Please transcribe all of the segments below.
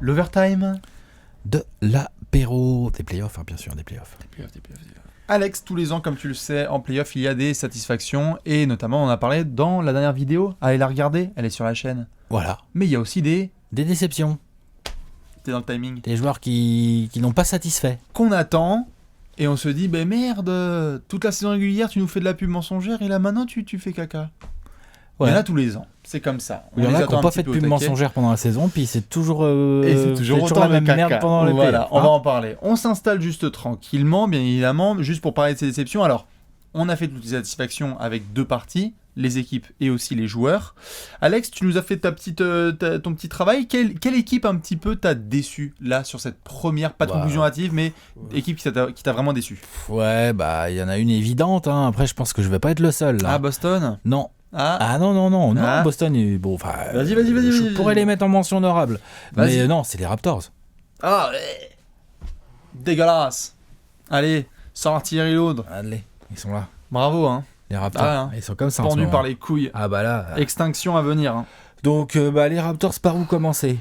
l'overtime. De l'apéro. Des playoffs, bien sûr, des playoffs. Alex, tous les ans, comme tu le sais, en playoff, il y a des satisfactions. Et notamment, on en a parlé dans la dernière vidéo. Allez la regarder, elle est sur la chaîne. Voilà. Mais il y a aussi des déceptions. T'es dans le timing. Des joueurs qui n'ont pas satisfait. Qu'on attend. Et on se dit, merde, toute la saison régulière, tu nous fais de la pub mensongère. Et là, maintenant, tu fais caca. Ouais. Il y en a tous les ans. C'est comme ça. Il y en a qui n'ont pas fait de pub mensongère pendant la saison, puis c'est toujours, et c'est toujours autant la même caca. Merde pendant les Voilà, playoffs, on va en parler. On s'installe juste tranquillement, bien évidemment, juste pour parler de ces déceptions. Alors, on a fait toutes les satisfactions avec 2 parties, les équipes et aussi les joueurs. Alex, tu nous as fait ton petit travail. Quelle équipe un petit peu t'a déçu là sur cette première, pas de conclusion hâtive, mais équipe qui t'a vraiment déçu? Ouais, il y en a une évidente. Hein. Après, je pense que je vais pas être le seul. Là. Ah, Boston? Non. Non, Boston, bon, vas-y. Je pourrais les mettre en mention honorable. Mais non, c'est les Raptors. Ah, dégueulasse. Allez, sors Thierry Laudre. Allez, ils sont là. Bravo, hein. Les Raptors, ils sont comme ça. Pendus par les couilles. Ah là. Extinction à venir. Hein. Donc, les Raptors, par où commencer?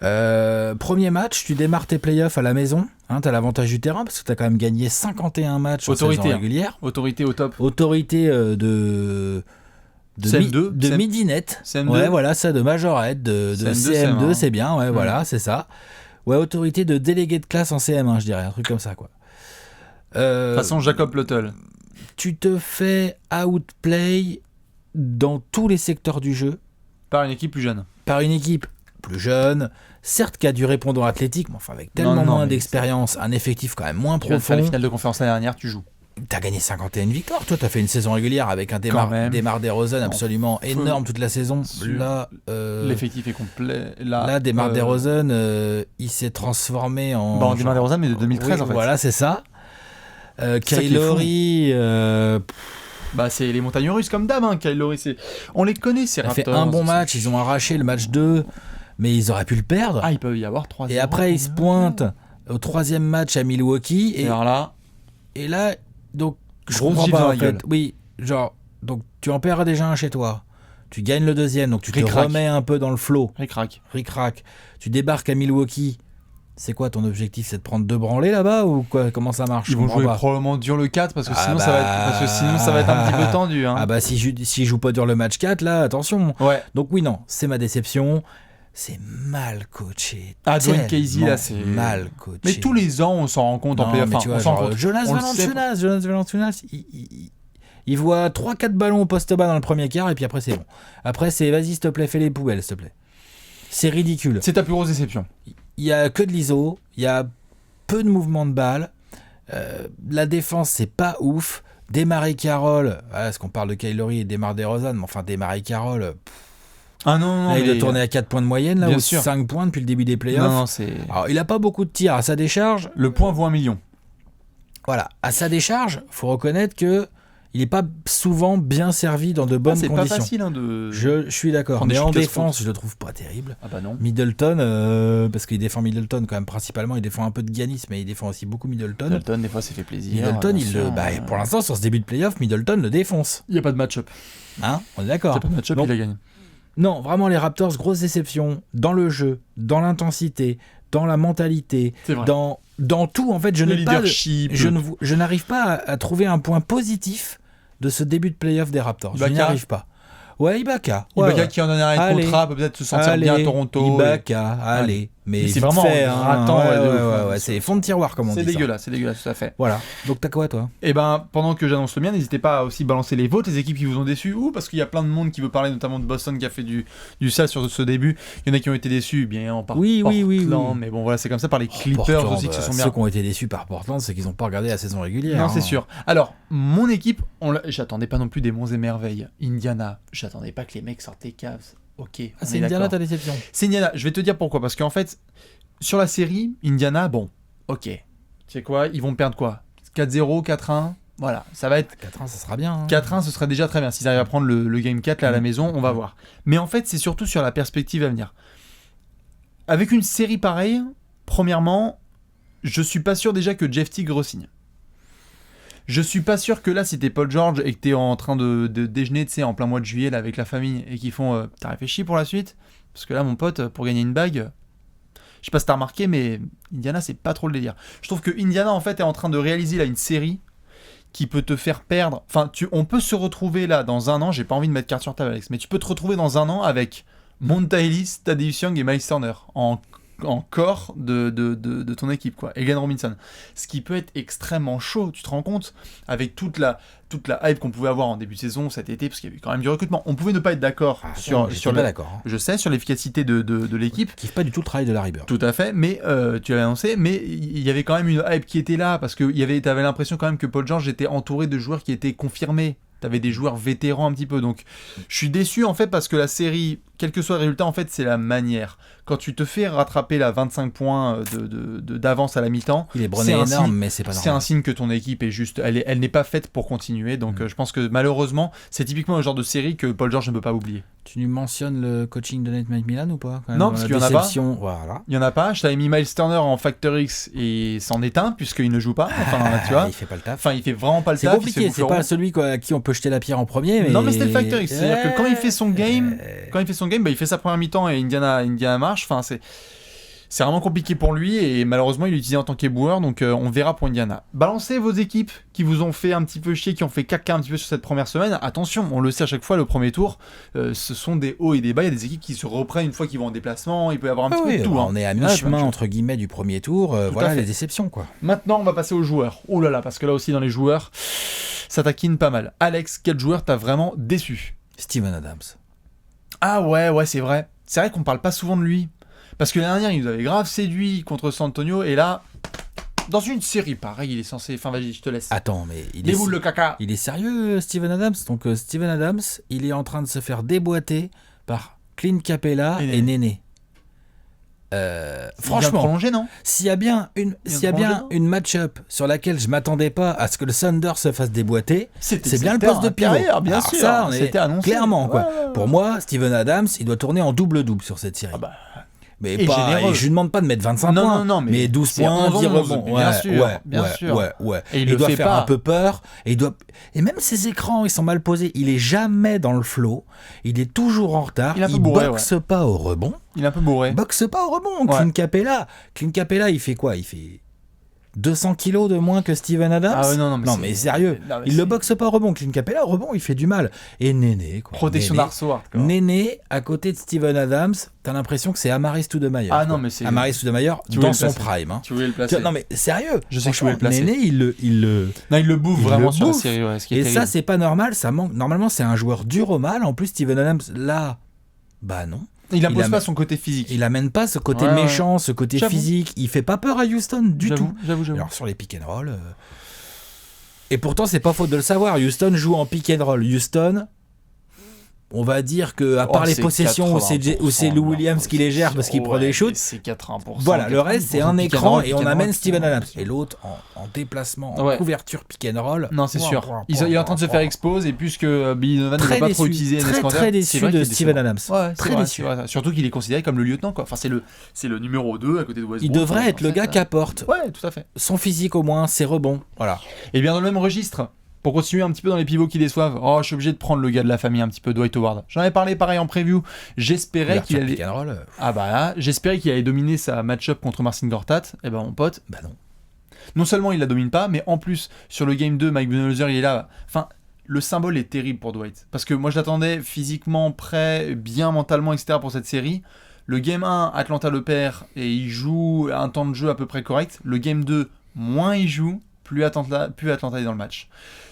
Premier match, tu démarres tes playoffs à la maison. Hein, t'as l'avantage du terrain parce que t'as quand même gagné 51 matchs en saison régulière. Autorité au top. Autorité de CM2, de Midinet. CM2. Ouais, voilà, ça, de Majorette, de CM2, c'est bien, ouais, voilà, c'est ça. Ouais, autorité de délégué de classe en CM1, je dirais, un truc comme ça, quoi. Façon Jacob Loettel. Tu te fais outplay dans tous les secteurs du jeu. Par une équipe plus jeune. Par une équipe plus jeune, certes qui a du répondant athlétique, mais enfin avec tellement moins d'expérience, un effectif quand même moins profond. Tu vas faire la finale de conférence l'année dernière, tu joues. T'as gagné 51 victoires, toi t'as fait une saison régulière avec un DeMar DeRozan absolument énorme toute la saison. Là, l'effectif est complet. Là DeMar DeRozan, il s'est transformé en... DeMar DeRozan, mais de 2013 en fait. Voilà, c'est ça. Kyle Lowry... c'est les montagnes russes comme d'hab, hein, Kyle Lowry. On les connaît, ces Raptors. Il a fait un bon match, ils ont arraché le match 2, mais ils auraient pu le perdre. Ah, il peut y avoir 3-0. Et après, ils se pointent au 3e match à Milwaukee. Et alors là, donc, je comprends pas, en fait. Oui, genre, donc tu en perds déjà un chez toi. Tu gagnes le 2e, donc tu te remets un peu dans le flow. Ric-rac. Tu débarques à Milwaukee. C'est quoi ton objectif? C'est de prendre 2 branlées là-bas ou quoi? Comment ça marche? Ils vont jouer probablement dur le 4 parce que sinon ça va être un petit peu tendu. Hein. Si joue pas dur le match 4, là, attention. Ouais. Donc oui, non, c'est ma déception. C'est mal coaché. Dwayne Casey, là, c'est mal coaché. Mais tous les ans, on s'en rend compte en playoff. Jonas Valanciunas, il voit 3-4 ballons au poste bas dans le premier quart et puis après c'est bon. Après c'est vas-y s'il te plaît, fais les poubelles s'il te plaît. C'est ridicule. C'est ta plus grosse déception. Il y a que de l'ISO, il y a peu de mouvement de balle. La défense c'est pas ouf. DeMar Carroll, est-ce qu'on parle de Kyle Lowry et DeMar DeRozan, mais enfin DeMar Carroll. Non, là, il doit tourner à 4 points de moyenne, là, ou 5 points depuis le début des playoffs. Alors, il a pas beaucoup de tirs à sa décharge. Le point vaut 1 million. Voilà, à sa décharge, faut reconnaître que il n'est pas souvent bien servi dans de bonnes conditions. C'est pas facile de... Je suis d'accord, mais en défense, je le trouve pas terrible. Ah bah non. Middleton, parce qu'il défend Middleton quand même principalement, il défend un peu de Giannis, mais il défend aussi beaucoup Middleton. Middleton, des fois, ça fait plaisir. Middleton, pour l'instant, sur ce début de playoff, Middleton le défonce. Il n'y a pas de match-up. Hein, on est d'accord. Il n'y a pas de match-up, il a gagné. Non, vraiment, les Raptors, grosse déception dans le jeu, dans l'intensité, dans la mentalité, dans tout. En fait, je n'arrive pas à trouver un point positif de ce début de playoff des Raptors. Je n'y arrive pas. Ouais, Ibaka. Qui en a un contrat peut peut-être se sentir bien à Toronto. Ibaka, allez. Mais c'est vraiment ratant. C'est fond de tiroir, comme on dit. C'est dégueulasse, tout à fait. Voilà. Donc t'as quoi, toi? Eh ben, pendant que j'annonce le mien, n'hésitez pas à aussi balancer les vôtres, les équipes qui vous ont déçus, parce qu'il y a plein de monde qui veut parler, notamment de Boston qui a fait du sale sur ce début. Il y en a qui ont été déçus, bien en Portland. Oui. Mais bon, voilà, c'est comme ça par les Clippers Portland, aussi qui se sont bien. Ceux qui ont été déçus par Portland, c'est qu'ils n'ont pas regardé la saison régulière. Non, c'est sûr. Alors, mon équipe, j'attendais pas non plus des monts et merveilles. Indiana, j'attendais pas que les mecs sortent les Cavs. Ok. C'est Indiana ta déception? C'est Indiana. Je vais te dire pourquoi. Parce qu'en fait, sur la série, Indiana, bon, ok. Tu sais quoi, ils vont perdre quoi? 4-0, 4-1. Voilà, ça va être... 4-1, ça sera bien. 4-1, ce serait déjà très bien. S'ils arrivent à prendre le Game 4 là, à la maison, on va voir. Mais en fait, c'est surtout sur la perspective à venir. Avec une série pareille, premièrement, je suis pas sûr déjà que Jeff Teague re-signe. Je suis pas sûr que là, si t'es Paul George et que t'es en train de déjeuner, tu sais, en plein mois de juillet là, avec la famille et qu'ils font t'as réfléchi pour la suite? Parce que là, mon pote, pour gagner une bague, Je sais pas si t'as remarqué, mais Indiana, c'est pas trop le délire. Je trouve que Indiana, en fait, est en train de réaliser là une série qui peut te faire perdre. Enfin, on peut se retrouver là dans un an. J'ai pas envie de mettre carte sur table, Alex, mais tu peux te retrouver dans un an avec Monta Ellis, Thaddeus Young et Miles Turner en corps de ton équipe, quoi. Et Glenn Robinson. Ce qui peut être extrêmement chaud, tu te rends compte, avec toute la hype qu'on pouvait avoir en début de saison cet été, parce qu'il y avait quand même du recrutement. On pouvait ne pas être d'accord sur je sais, sur l'efficacité de l'équipe. Je kiffe pas du tout le travail de Larry Bird. Tout à fait, mais tu l'avais annoncé, mais il y avait quand même une hype qui était là, parce que t'avais l'impression quand même que Paul George était entouré de joueurs qui étaient confirmés. T'avais des joueurs vétérans un petit peu, donc je suis déçu en fait parce que la série, quel que soit le résultat, en fait c'est la manière. Quand tu te fais rattraper la 25 points d'avance à la mi-temps, il est brené énorme, mais c'est pas normal. C'est un signe que ton équipe est juste, elle n'est pas faite pour continuer, donc je pense que malheureusement c'est typiquement le genre de série que Paul George ne peut pas oublier. Tu nous mentionnes le coaching de Nate McMillan ou pas quand même, non, parce qu'il y en a pas. Voilà. Il y en a pas. Je t'avais mis Miles Turner en Factor X et c'en est un puisqu'il ne joue pas. Enfin, tu vois. Il fait pas le taf. Enfin, il fait vraiment pas le taf. C'est compliqué. C'est pas celui à qui on peut jeter la pierre en premier. Mais... Non, mais c'était le Factor X. C'est-à-dire que quand il fait son game, il fait sa première mi-temps et Indiana marche. Enfin, c'est vraiment compliqué pour lui et malheureusement il est utilisé en tant qu'éboueur, donc on verra pour Indiana. Balancez vos équipes qui vous ont fait un petit peu chier, qui ont fait caca un petit peu sur cette première semaine. Attention, on le sait à chaque fois, le premier tour, ce sont des hauts et des bas. Il y a des équipes qui se reprennent une fois qu'ils vont en déplacement, il peut y avoir un petit peu de tout. On est à mi-chemin entre guillemets du premier tour, voilà les déceptions quoi. Maintenant on va passer aux joueurs. Oh là là, parce que là aussi dans les joueurs, ça taquine pas mal. Alex, quel joueur t'as vraiment déçu ? Steven Adams. Ah ouais, c'est vrai. C'est vrai qu'on parle pas souvent de lui. Parce que l'année dernière, il nous avait grave séduit contre San Antonio, et là, dans une série pareil, il est censé... Enfin, vas-y, je te laisse. Attends, mais... Déboule le caca. Il est sérieux, Steven Adams ? Donc, Steven Adams, il est en train de se faire déboîter par Clint Capella et Néné. Franchement, prolongé, non ? s'il y a bien une match-up sur laquelle je m'attendais pas à ce que le Thunder se fasse déboîter, c'est bien le poste de pivot. Bien sûr, ça, c'était annoncé. Clairement, quoi. Ouais. Pour moi, Steven Adams, il doit tourner en double-double sur cette série. Mais pas, et je lui dememande pas de mettre 25 points, mais 12 points, 10 rebonds. Bien sûr. Et il doit faire un peu peur. Et même ses écrans, ils sont mal posés. Il est jamais dans le flow. Il est toujours en retard. Il boxe pas au rebond. Il est un peu bourré. Boxe pas au rebond. Clint Capella, il fait quoi ? Il fait 200 kilos de moins que Steven Adams. Ah ouais, non, mais sérieux. Il le boxe pas au rebond. Clint Capella, au rebond, il fait du mal. Et Néné, quoi. Protection d'Arsoir. Néné, à côté de Steven Adams, t'as l'impression que c'est Amaris Stoudemire. Ah non, mais c'est... Amaris Stoudemire dans son prime. Hein. Tu voulais le placer. Non, mais sérieux. Je sais que je voulais le placer. Néné, il le bouffe vraiment sur la série. Ouais, et ça, c'est pas normal. Ça manque. Normalement, c'est un joueur dur au mal. En plus, Steven Adams, là, bah non. Il impose pas son côté physique. Il amène pas ce côté méchant, ce côté physique. Il fait pas peur à Houston du tout. J'avoue. Alors sur les pick and roll. Et pourtant, c'est pas faute de le savoir. Houston joue en pick and roll. Houston, on va dire que à part les possessions où c'est Lou Williams qui les gère parce qu'il prend des shoots, c'est 80%. Voilà, le reste c'est un écran et on amène Steven Adams. Et l'autre en déplacement, en couverture pick and roll. Non, c'est sûr. Il est en train de se faire expose et puisque Billy Donovan ne va pas trop utiliser très déçu de Steven Adams. Très déçu. Surtout qu'il est considéré comme le lieutenant, quoi. Enfin, c'est le numéro 2 à côté de Westbrook. Il devrait être le gars qui apporte. Ouais, tout à fait. Son physique au moins, ses rebonds. Voilà. Et bien dans le même registre. Pour continuer un petit peu dans les pivots qui déçoivent, je suis obligé de prendre le gars de la famille un petit peu, Dwight Howard. J'en avais parlé pareil en preview. J'espérais qu'il allait. J'espérais qu'il allait dominer sa match-up contre Marcin Gortat. Eh ben mon pote, bah non. Non seulement il la domine pas, mais en plus sur le game 2, Mike Budenholzer il est là. Enfin, le symbole est terrible pour Dwight. Parce que moi je l'attendais physiquement prêt, bien mentalement, etc. pour cette série. Le game 1, Atlanta le perd et il joue un temps de jeu à peu près correct. Le game 2, moins il joue, plus Atlanta est dans le match.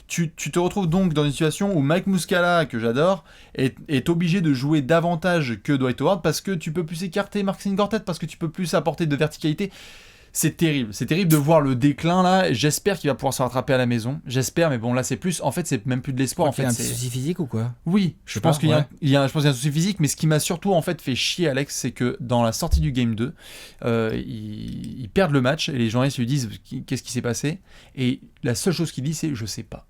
Tu te retrouves donc dans une situation où Mike Muscala, que j'adore, est obligé de jouer davantage que Dwight Howard parce que tu peux plus écarter Marcin Gortat, parce que tu peux plus apporter de verticalité. C'est terrible de voir le déclin là. J'espère qu'il va pouvoir se rattraper à la maison. J'espère, mais bon là c'est plus. En fait, c'est même plus de l'espoir. En fait, il y a un petit souci physique ou quoi ? Oui, je pense qu'il y a un souci physique, mais ce qui m'a surtout en fait fait chier Alex, c'est que dans la sortie du game 2, ils perdent le match et les journalistes lui disent qu'est-ce qui s'est passé, et la seule chose qu'il dit c'est je sais pas.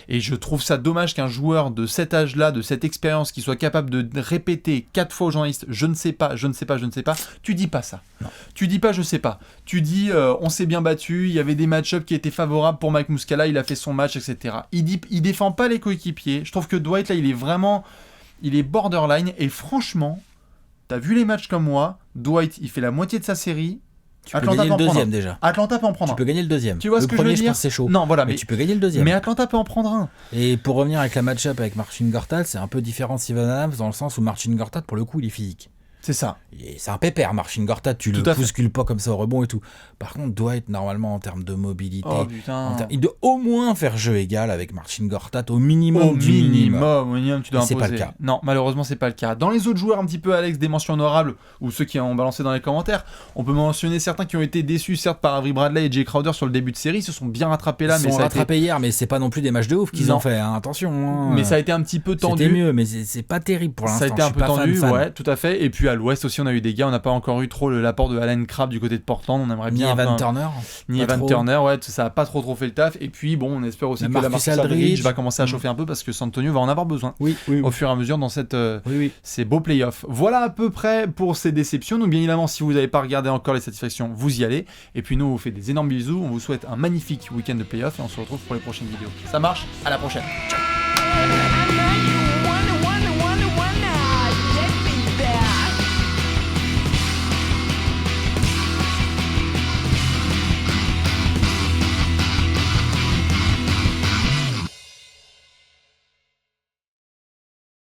Et je trouve ça dommage qu'un joueur de cet âge-là, de cette expérience, qui soit capable de répéter 4 fois aux journalistes je ne sais pas, tu dis pas ça. Non. Tu dis pas je sais pas. Tu dis on s'est bien battu, il y avait des match-ups qui étaient favorables pour Mike Muscala, il a fait son match, etc. Il défend pas les coéquipiers. Je trouve que Dwight là, il est borderline, et franchement, t'as vu les matchs comme moi, Dwight, il fait la moitié de sa série. Tu peux gagner le deuxième déjà. Atlanta peut en prendre un. Tu peux gagner le deuxième. Tu vois ce que je veux dire ? Le premier, je pense, c'est chaud. Non, voilà, mais tu peux gagner le deuxième. Mais Atlanta peut en prendre un. Et pour revenir avec la match-up avec Marcin Gortat, c'est un peu différent de Steven Adams dans le sens où Marcin Gortat, pour le coup, il est physique. C'est ça. Et c'est un pépère, Marcin Gortat, tu le bouscules pas comme ça au rebond et tout. Par contre, Dwight, normalement, en termes de mobilité, il doit au moins faire jeu égal avec Marcin Gortat, au minimum minimum, tu dois imposer. C'est pas le cas. Non, malheureusement, c'est pas le cas. Dans les autres joueurs, un petit peu, Alex, des mentions honorables, ou ceux qui ont balancé dans les commentaires, on peut mentionner certains qui ont été déçus, certes, par Avery Bradley et Jay Crowder sur le début de série, ils se sont bien rattrapés là. Ils se sont rattrapés hier, mais c'est pas non plus des matchs de ouf qu'ils ont fait, hein. Attention. Hein. Mais ça a été un petit peu tendu. C'était mieux, mais c'est pas terrible pour l'instant. Ça a été un peu tendu, ouais, tout à fait. Et puis à l'ouest aussi, on a eu des gars, on n'a pas encore eu trop l'apport de Allen Crabbe du côté de Portland, on aimerait bien. Ni Evan Turner, ouais, ça a pas trop fait le taf. Et puis bon, on espère aussi que la Marcus Aldridge va commencer à chauffer un peu parce que San Antonio va en avoir besoin au fur et à mesure dans ces beaux playoffs. Voilà à peu près pour ces déceptions. Donc bien évidemment, si vous n'avez pas regardé encore les satisfactions, vous y allez. Et puis nous, on vous fait des énormes bisous, on vous souhaite un magnifique week-end de playoffs et on se retrouve pour les prochaines vidéos. Ça marche, à la prochaine. Ciao.